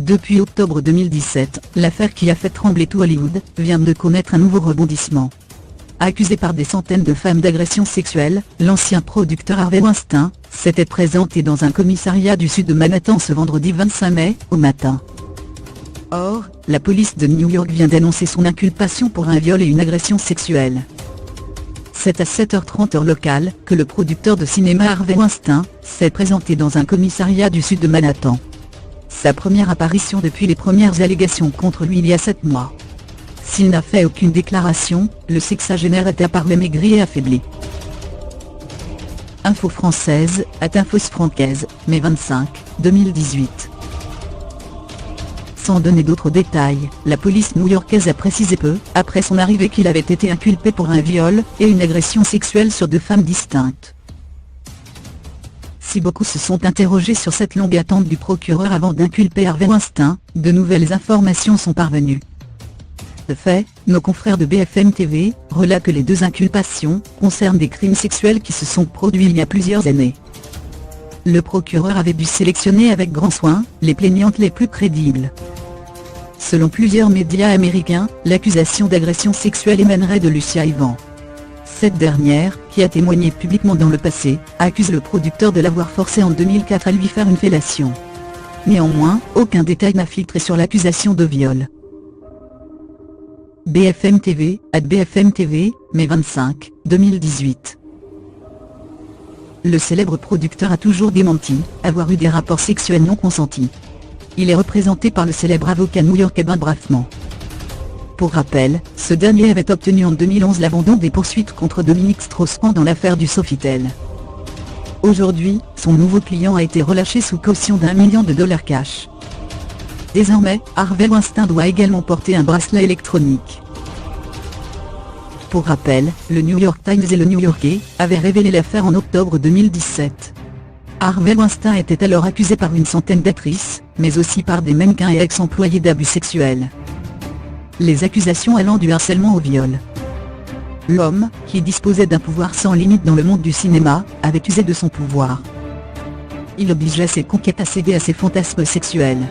Depuis octobre 2017, l'affaire qui a fait trembler tout Hollywood vient de connaître un nouveau rebondissement. Accusé par des centaines de femmes d'agression sexuelle, l'ancien producteur Harvey Weinstein s'était présenté dans un commissariat du sud de Manhattan ce vendredi 25 mai, au matin. Or, la police de New York vient d'annoncer son inculpation pour un viol et une agression sexuelle. C'est à 7h30 heure locale que le producteur de cinéma Harvey Weinstein s'est présenté dans un commissariat du sud de Manhattan. Sa première apparition depuis les premières allégations contre lui il y a 7 mois. S'il n'a fait aucune déclaration, le sexagénaire est apparu maigri et affaibli. Info française, @infos francaise, mai 25, 2018. Sans donner d'autres détails, la police new-yorkaise a précisé peu après son arrivée qu'il avait été inculpé pour un viol et une agression sexuelle sur 2 femmes distinctes. Si beaucoup se sont interrogés sur cette longue attente du procureur avant d'inculper Harvey Weinstein, de nouvelles informations sont parvenues. De fait, nos confrères de BFM TV relatent que les 2 inculpations concernent des crimes sexuels qui se sont produits il y a plusieurs années. Le procureur avait dû sélectionner avec grand soin les plaignantes les plus crédibles. Selon plusieurs médias américains, l'accusation d'agression sexuelle émanerait de Lucia Ivan. Cette dernière, qui a témoigné publiquement dans le passé, accuse le producteur de l'avoir forcé en 2004 à lui faire une fellation. Néanmoins, aucun détail n'a filtré sur l'accusation de viol. BFM TV, @BFM TV, mai 25, 2018. Le célèbre producteur a toujours démenti avoir eu des rapports sexuels non consentis. Il est représenté par le célèbre avocat new-yorkais Ben Brafman. Pour rappel, ce dernier avait obtenu en 2011 l'abandon des poursuites contre Dominique Strauss-Kahn dans l'affaire du Sofitel. Aujourd'hui, son nouveau client a été relâché sous caution d'1 million de dollars cash. Désormais, Harvey Weinstein doit également porter un bracelet électronique. Pour rappel, le New York Times et le New Yorker avaient révélé l'affaire en octobre 2017. Harvey Weinstein était alors accusé par une centaine d'actrices, mais aussi par des mannequins et ex-employés d'abus sexuels. Les accusations allant du harcèlement au viol. L'homme, qui disposait d'un pouvoir sans limite dans le monde du cinéma, avait usé de son pouvoir. Il obligeait ses conquêtes à céder à ses fantasmes sexuels.